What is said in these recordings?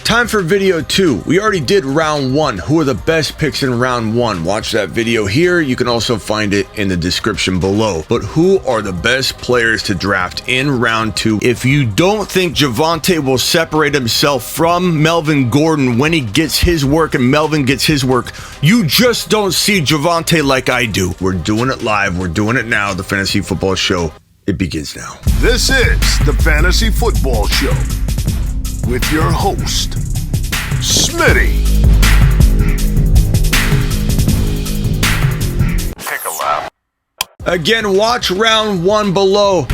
Time for video 2. We already did round 1. Who are the best picks in round 1? Watch that video here. You can also find it in the description below. But who are the best players to draft in round 2? If you don't think Javonte will separate himself from Melvin Gordon when he gets his work and Melvin gets his work, you just don't see Javonte like I do. We're doing it live. We're doing it now. The Fantasy Football Show. It begins now. This is the Fantasy Football Show with your host, Smitty. Take a lap. Again, watch round 1 below.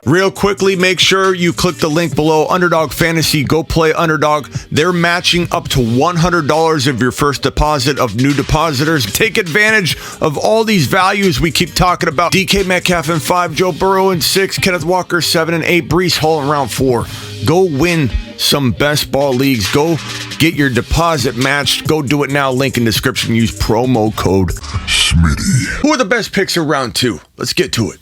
Real quickly, make sure you click the link below. Underdog Fantasy, go play Underdog. They're matching up to $100 of your first deposit of new depositors. Take advantage of all these values we keep talking about. DK Metcalf in 5, Joe Burrow in 6, Kenneth Walker 7 and 8, Breece Hall in round 4. Go win some best ball leagues. Go get your deposit matched. Go do it now. Link in description. Use promo code Smitty. Who are the best picks in round 2? Let's get to it.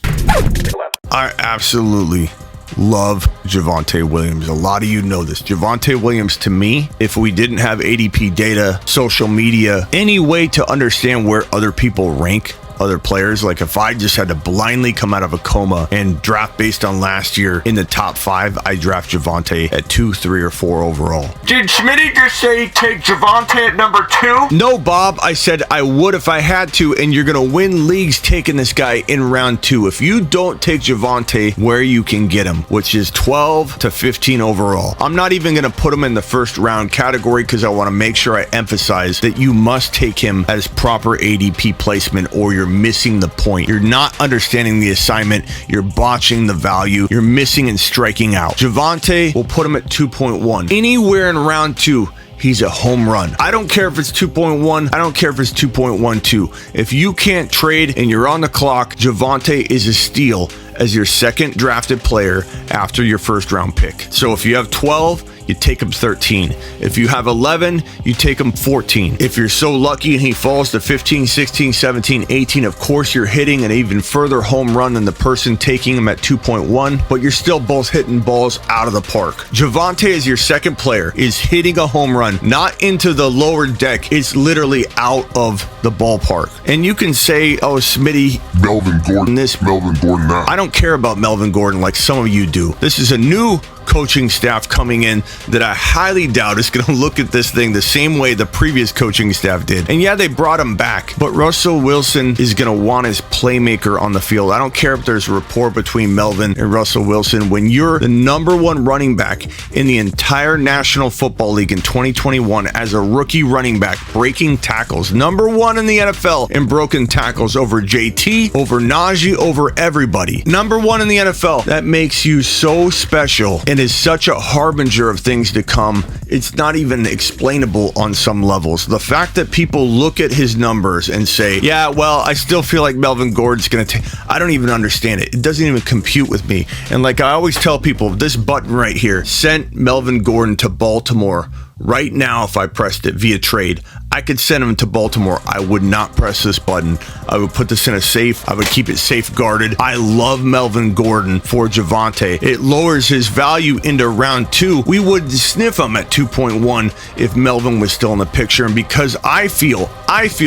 I absolutely love Javonte Williams. A lot of you know this. Javonte Williams, to me, if we didn't have ADP data, social media, any way to understand where other people rank other players, like if I just had to blindly come out of a coma and draft based on last year in the top 5, I draft Javonte at 2, 3, or 4 overall. Did Smitty just say take Javonte at number 2? No, Bob. I said I would if I had to, and you're going to win leagues taking this guy in round 2. If you don't take Javonte where you can get him, which is 12 to 15 overall, I'm not even going to put him in the first round category because I want to make sure I emphasize that you must take him as proper ADP placement or you're missing the point. You're not understanding the assignment. You're botching the value. You're missing and striking out. Javonte will put him at 2.1. Anywhere in round 2, he's a home run. I don't care if it's 2.1. I don't care if it's 2.12. If you can't trade and you're on the clock, Javonte is a steal as your second drafted player after your first round pick. So if you have 12, you take him 13. If you have 11, you take him 14. If you're so lucky and he falls to 15, 16, 17, 18, of course you're hitting an even further home run than the person taking him at 2.1, but you're still both hitting balls out of the park. Javonte, as your second player, is hitting a home run, not into the lower deck. It's literally out of the ballpark. And you can say, oh, Smitty, Melvin Gordon this, Melvin Gordon that. I don't care about Melvin Gordon like some of you do. This is a new coaching staff coming in that I highly doubt is going to look at this thing the same way the previous coaching staff did. And yeah, they brought him back, but Russell Wilson is going to want his playmaker on the field. I don't care if there's a rapport between Melvin and Russell Wilson. When you're the number 1 running back in the entire National Football League in 2021 as a rookie running back, breaking tackles, number 1 in the NFL in broken tackles over JT, over Najee, over everybody. Number 1 in the NFL. That makes you so special and is such a harbinger of things to come. It's not even explainable on some levels. The fact that people look at his numbers and say, yeah, well, I still feel like Melvin Gordon's going to take, I don't even understand it. It doesn't even compute with me. And like I always tell people, this button right here sent Melvin Gordon to Baltimore. Right now, if I pressed it via trade, I could send him to Baltimore. I would not press this button. I would put this in a safe. I would keep it safeguarded. I love Melvin Gordon for Javonte. It lowers his value into round 2. We would sniff him at 2.1 if Melvin was still in the picture. And because I feel,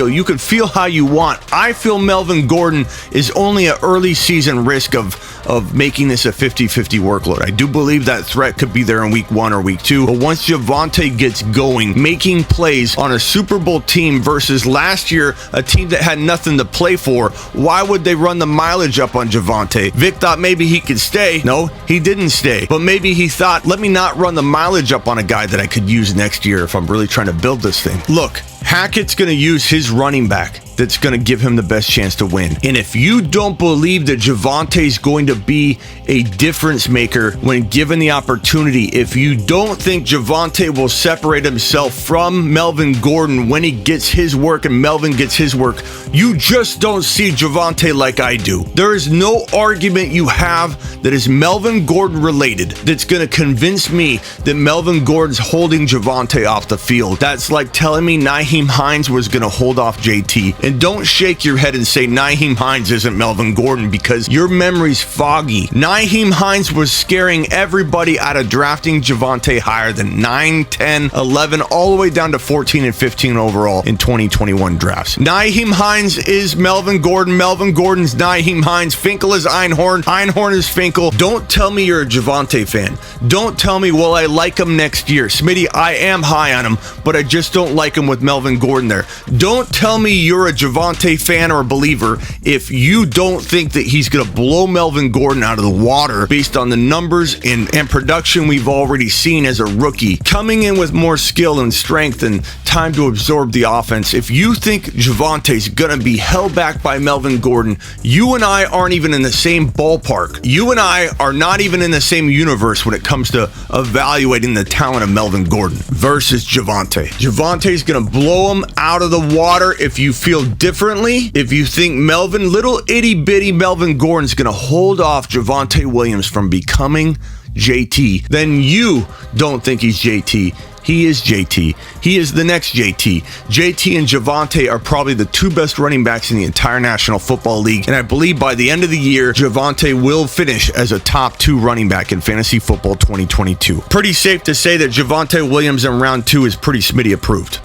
you can feel how you want. I feel Melvin Gordon is only an early season risk of making this a 50-50 workload. I do believe that threat could be there in week 1 or week 2. But once Javonte gets going, making plays on a Super Bowl team versus last year, a team that had nothing to play for, why would they run the mileage up on Javonte? Vic thought maybe he could stay. No, he didn't stay. But maybe he thought, let me not run the mileage up on a guy that I could use next year if I'm really trying to build this thing. Look, Hackett's going to use his running back that's going to give him the best chance to win. And if you don't believe that Javonte's going to be a difference maker when given the opportunity, if you don't think Javonte will separate himself from Melvin Gordon when he gets his work and Melvin gets his work, you just don't see Javonte like I do. There is no argument you have that is Melvin Gordon related that's going to convince me that Melvin Gordon's holding Javonte off the field. That's like telling me Nyheim Hines was going to hold off JT. And don't shake your head and say Nyheim Hines isn't Melvin Gordon, because your memory's foggy. Nyheim Hines was scaring everybody out of drafting Javonte higher than 9, 10, 11, all the way down to 14 and 15 overall in 2021 drafts. Nyheim Hines is Melvin Gordon. Melvin Gordon's Nyheim Hines. Finkel is Einhorn. Einhorn is Finkel. Don't tell me you're a Javonte fan. Don't tell me, well, I like him next year. Smitty, I am high on him, but I just don't like him with Melvin Gordon there. Don't tell me you're a Javonte fan or a believer if you don't think that he's going to blow Melvin Gordon out of the water based on the numbers and production we've already seen as a rookie. Coming in with more skill and strength and time to absorb the offense. If you think Javonte's going to be held back by Melvin Gordon, you and I aren't even in the same ballpark. You and I are not even in the same universe when it comes to evaluating the talent of Melvin Gordon versus Javonte. Javonte's going to blow him out of the water. If you feel differently, if you think little itty bitty Melvin Gordon's going to hold off Javonte Williams from becoming JT, then you don't think he's JT. He is JT. He is the next JT. JT and Javonte are probably the two best running backs in the entire National Football League. And I believe by the end of the year, Javonte will finish as a top 2 running back in fantasy football 2022. Pretty safe to say that Javonte Williams in round 2 is pretty Smitty approved.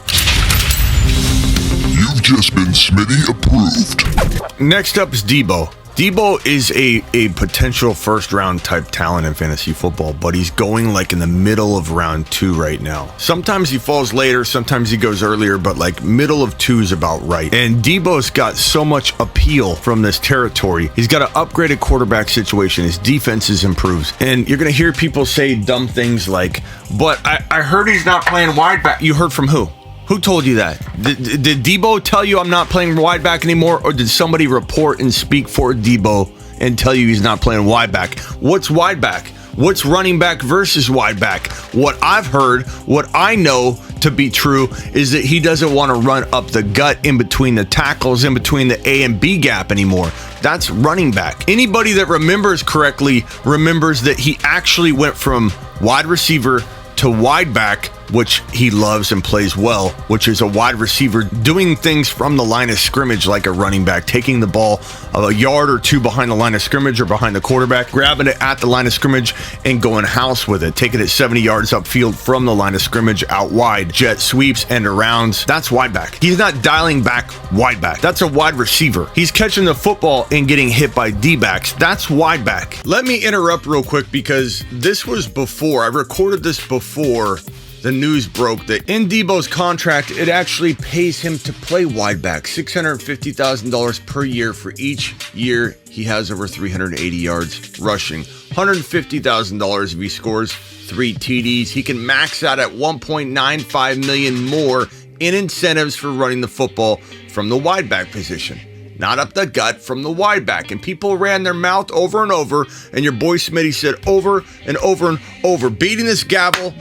You've just been Smitty approved. Next up is Debo. Debo is a potential first-round type talent in fantasy football, but he's going like in the middle of round 2 right now. Sometimes he falls later, sometimes he goes earlier, but like middle of 2 is about right. And Debo's got so much appeal from this territory. He's got an upgraded quarterback situation. His defense is improved. And you're going to hear people say dumb things like, but I heard he's not playing wide back. You heard from who? Who told you that? Did Debo tell you I'm not playing wide back anymore? Or did somebody report and speak for Debo and tell you he's not playing wide back? What's wide back? What's running back versus wide back? What I've heard, what I know to be true, is that he doesn't want to run up the gut in between the tackles, in between the A and B gap anymore. That's running back. Anybody that remembers correctly remembers that he actually went from wide receiver to wide back, which he loves and plays well, which is a wide receiver doing things from the line of scrimmage like a running back, taking the ball a yard or 2 behind the line of scrimmage or behind the quarterback, grabbing it at the line of scrimmage and going house with it, taking it 70 yards upfield from the line of scrimmage out wide, jet sweeps and arounds. That's wide back. He's not dialing back wide back. That's a wide receiver. He's catching the football and getting hit by D-backs. That's wide back. Let me interrupt real quick because this was before, I recorded this before the news broke that in Debo's contract, it actually pays him to play wide back, $650,000 per year for each year he has over 380 yards rushing, $150,000 if he scores 3 TDs. He can max out at $1.95 million more in incentives for running the football from the wide back position. Not up the gut, from the wide back. And people ran their mouth over and over, and your boy Smitty said over and over and over, beating this gavel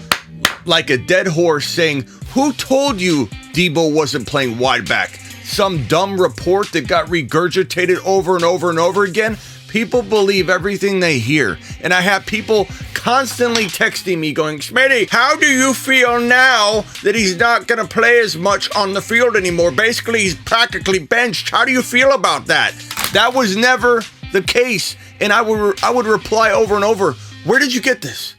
like a dead horse, saying, who told you Debo wasn't playing wide back? Some dumb report that got regurgitated over and over and over again? People believe everything they hear. And I have people constantly texting me going, Smitty, how do you feel now that he's not going to play as much on the field anymore? Basically, he's practically benched. How do you feel about that? That was never the case. And I would reply over and over, where did you get this?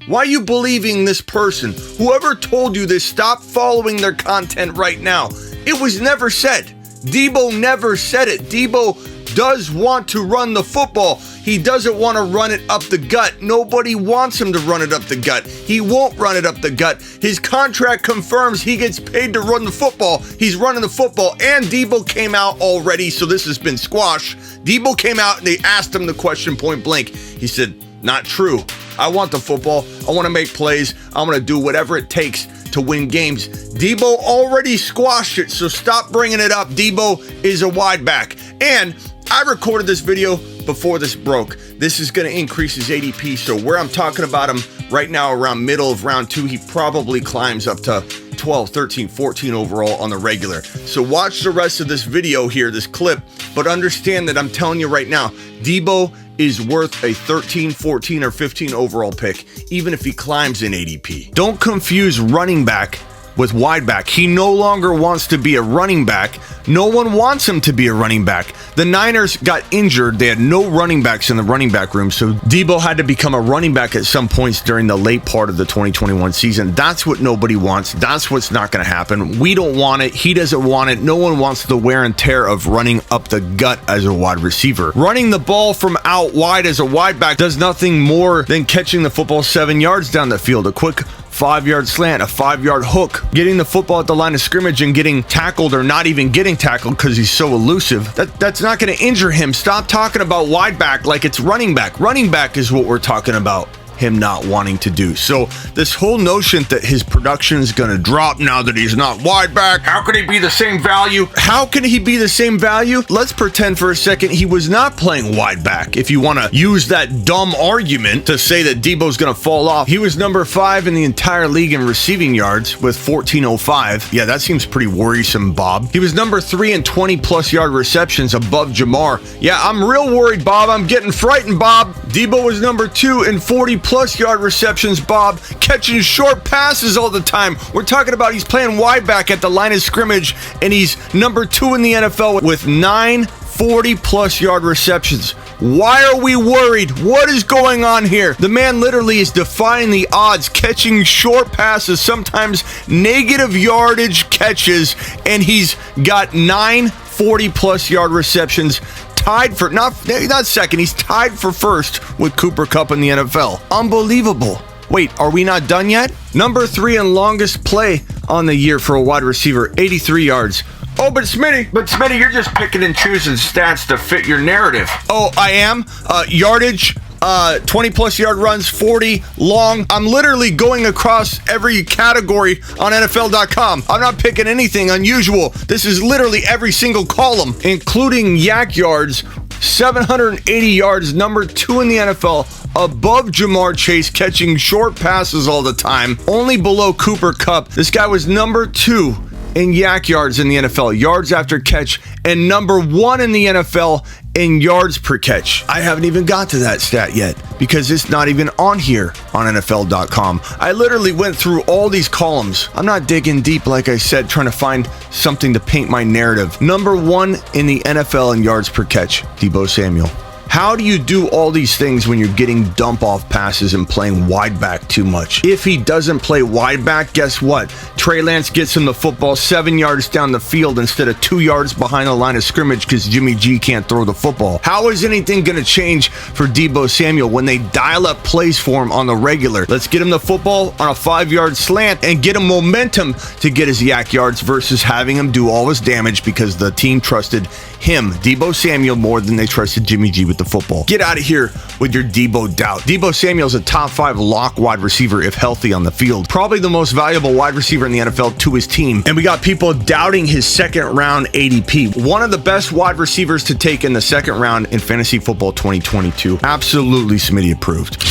Why are you believing this person? Whoever told you this, stop following their content right now. It was never said. Debo never said it. Debo does want to run the football. He doesn't want to run it up the gut. Nobody wants him to run it up the gut. He won't run it up the gut. His contract confirms he gets paid to run the football. He's running the football, and Debo came out already, so this has been squashed. Debo came out and they asked him the question point blank. He said, not true. I want the football. I want to make plays. I'm going to do whatever it takes to win games. Debo already squashed it, so stop bringing it up. Debo is a wide back. And I recorded this video before this broke. This is going to increase his ADP, so where I'm talking about him right now around middle of round 2, he probably climbs up to 12, 13, 14 overall on the regular. So watch the rest of this video here, this clip, but understand that I'm telling you right now, Debo is worth a 13, 14, or 15 overall pick, even if he climbs in ADP. Don't confuse running back with wide back. He no longer wants to be a running back. No one wants him to be a running back. The Niners got injured. They had no running backs in the running back room, so Debo had to become a running back at some points during the late part of the 2021 season. That's what nobody wants. That's what's not going to happen. We don't want it. He doesn't want it. No one wants the wear and tear of running up the gut as a wide receiver. Running the ball from out wide as a wide back does nothing more than catching the football 7 yards down the field. A quick 5-yard slant, a 5-yard hook, getting the football at the line of scrimmage and getting tackled or not even getting tackled because he's so elusive. That's not going to injure him. Stop talking about wide back like it's running back. Running back is what we're talking about him not wanting to do. So this whole notion that his production is going to drop now that he's not wide back. How could he be the same value? How can he be the same value? Let's pretend for a second he was not playing wide back. If you want to use that dumb argument to say that Debo's going to fall off. He was number 5 in the entire league in receiving yards with 1405. Yeah, that seems pretty worrisome, Bob. He was number 3 in 20-plus yard receptions above Jamar. Yeah, I'm real worried, Bob. I'm getting frightened, Bob. Debo was number 2 in 40-plus yard receptions, Bob, catching short passes all the time. We're talking about he's playing wide back at the line of scrimmage, and he's number 2 in the NFL with 9 40-plus yard receptions. Why are we worried? What is going on here? The man literally is defying the odds, catching short passes, sometimes negative yardage catches, and he's got 9 40-plus yard receptions. Tied for, not second, he's tied for first with Cooper Kupp in the NFL. Unbelievable. Wait, are we not done yet? Number 3 in longest play on the year for a wide receiver, 83 yards. Oh, but Smitty, you're just picking and choosing stats to fit your narrative. Oh, I am? Yardage, 20-plus yard runs, 40 long. I'm literally going across every category on NFL.com. I'm not picking anything unusual. This is literally every single column, including yak yards, 780 yards, number 2 in the NFL, above Jamar Chase, catching short passes all the time, only below Cooper Kupp. This guy was number 2 in yak yards in the NFL, yards after catch, and number 1 in the NFL in yards per catch. I haven't even got to that stat yet because it's not even on here on NFL.com. I literally went through all these columns. I'm not digging deep, like I said, trying to find something to paint my narrative. Number 1 in the NFL in yards per catch, Debo Samuel. How do you do all these things when you're getting dump off passes and playing wide back too much? If he doesn't play wide back, guess what? Trey Lance gets him the football 7 yards down the field instead of 2 yards behind the line of scrimmage because Jimmy G can't throw the football. How is anything going to change for Debo Samuel when they dial up plays for him on the regular? Let's get him the football on a 5-yard slant and get him momentum to get his yak yards versus having him do all his damage because the team trusted him, Debo Samuel, more than they trusted Jimmy G with the football. Get out of here with your Debo doubt. Debo Samuel's a top 5 lock wide receiver if healthy on the field. Probably the most valuable wide receiver in the NFL to his team. And we got people doubting his second round ADP. One of the best wide receivers to take in the second round in fantasy football 2022. Absolutely Smitty approved.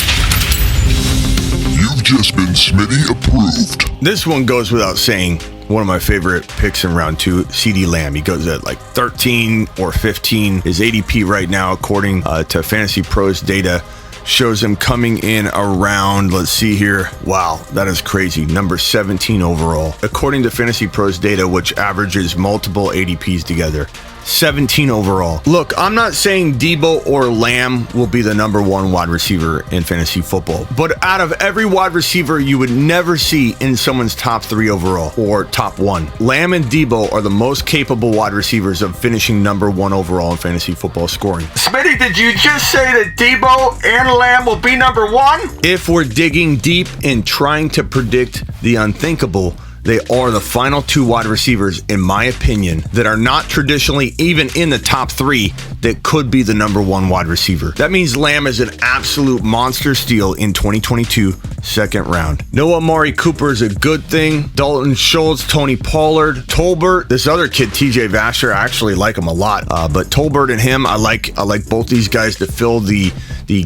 You've just been Smitty approved. This one goes without saying. One of my favorite picks in round 2, CeeDee Lamb. He goes at like 13 or 15. His ADP right now, according to Fantasy Pros data, shows him coming in around, let's see here. Wow, that is crazy. Number 17 overall. According to Fantasy Pros data, which averages multiple ADPs together. 17 overall. Look, I'm not saying Debo or Lamb will be the number 1 wide receiver in fantasy football, but out of every wide receiver you would never see in someone's top 3 overall or top 1, Lamb and Debo are the most capable wide receivers of finishing number 1 overall in fantasy football scoring. Smitty, did you just say that Debo and Lamb will be number 1? If we're digging deep and trying to predict the unthinkable, they are the final 2 wide receivers, in my opinion, that are not traditionally even in the top 3 that could be the number 1 wide receiver. That means Lamb is an absolute monster steal in 2022 second round. No Amari Cooper is a good thing. Dalton Schultz, Tony Pollard, Tolbert, this other kid, TJ Vasher, I actually like him a lot. But Tolbert and him, I like both these guys to fill the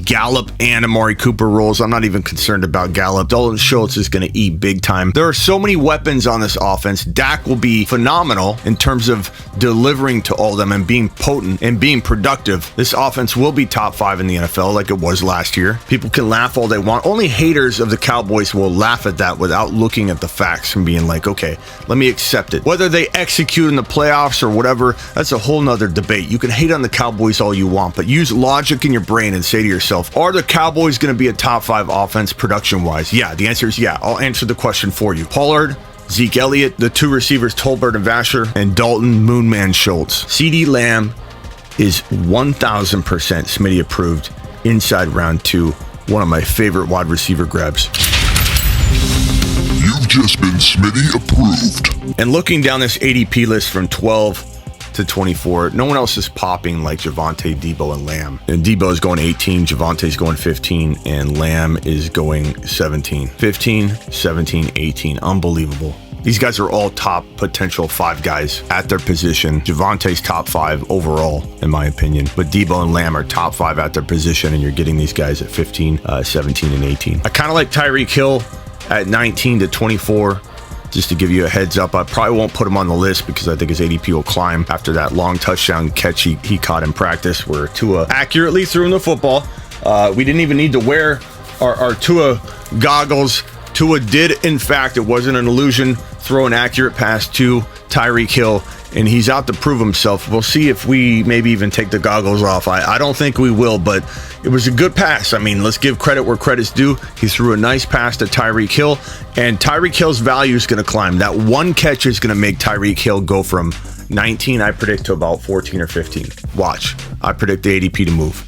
Gallup and Amari Cooper roles. I'm not even concerned about Gallup. Dalton Schultz is going to eat big time. There are so many weapons weapons on this offense. Dak will be phenomenal in terms of delivering to all of them and being potent and being productive. This offense will be top 5 in the NFL like it was last year. People can laugh all they want. Only haters of the Cowboys will laugh at that without looking at the facts and being like, okay, let me accept it. Whether they execute in the playoffs or whatever, that's a whole nother debate. You can hate on the Cowboys all you want, but use logic in your brain and say to yourself, are the Cowboys going to be a top 5 offense production-wise? Yeah, the answer is yeah. I'll answer the question for you. Pollard, Zeke Elliott, the 2 receivers, Tolbert and Vasher, and Dalton Moonman Schultz. CeeDee Lamb is 1,000% Smitty approved inside round 2. One of my favorite wide receiver grabs. You've just been Smitty approved. And looking down this ADP list from 12 to 24, no one else is popping like Javonte, Debo, and Lamb. And Debo is going 18, Javonte's going 15, and Lamb is going 17. 15, 17, 18. Unbelievable. These guys are all top potential 5 guys at their position. Javonte's top 5 overall, in my opinion. But Debo and Lamb are top 5 at their position, and you're getting these guys at 15, 17, and 18. I kind of like Tyreek Hill at 19 to 24. Just to give you a heads up, I probably won't put him on the list because I think his ADP will climb after that long touchdown catch he caught in practice where Tua accurately threw him the football. We didn't even need to wear our Tua goggles. Tua did, in fact, it wasn't an illusion, throw an accurate pass to Tyreek Hill, and he's out to prove himself. We'll see if we maybe even take the goggles off. I don't think we will, but it was a good pass. I mean, let's give credit where credit's due. He threw a nice pass to Tyreek Hill, and Tyreek Hill's value is going to climb. That one catch is going to make Tyreek Hill go from 19, I predict, to about 14 or 15. Watch. I predict the ADP to move.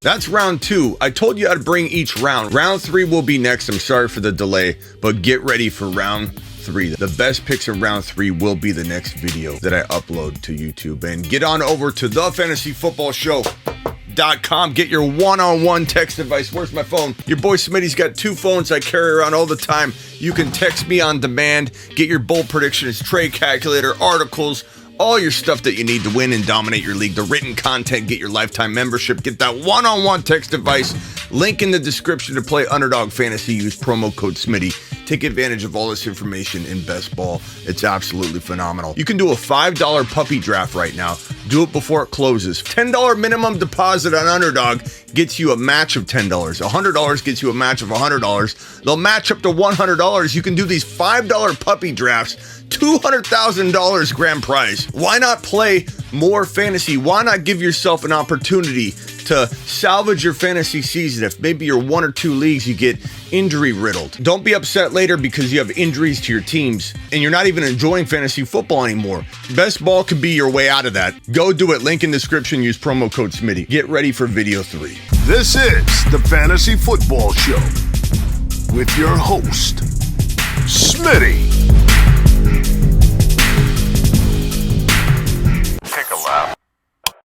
That's round 2. I told you I'd bring each round. Round 3 will be next. I'm sorry for the delay, but get ready for round 3. The best picks in round 3 will be the next video that I upload to YouTube. And get on over to thefantasyfootballshow.com. Get your one-on-one text advice. Where's my phone? Your boy Smitty's got 2 phones I carry around all the time. You can text me on demand. Get your bold predictions, trade calculator, articles, all your stuff that you need to win and dominate your league. The written content, get your lifetime membership, get that one-on-one text advice. Link in the description to play Underdog Fantasy. Use promo code Smitty. Take advantage of all this information in Best Ball. It's absolutely phenomenal. You can do a $5 puppy draft right now. Do it before it closes. $10 minimum deposit on Underdog gets you a match of $10. $100 gets you a match of $100. They'll match up to $100. You can do these $5 puppy drafts. $200,000 grand prize. Why not play more fantasy? Why not give yourself an opportunity to salvage your fantasy season if maybe you're 1 or 2 leagues you get injury riddled? Don't be upset later because you have injuries to your teams and you're not even enjoying fantasy football anymore. Best Ball could be your way out of that. Go do it. Link in description. Use promo code Smitty. Get ready for video 3. This is the Fantasy Football Show with your host, Smitty.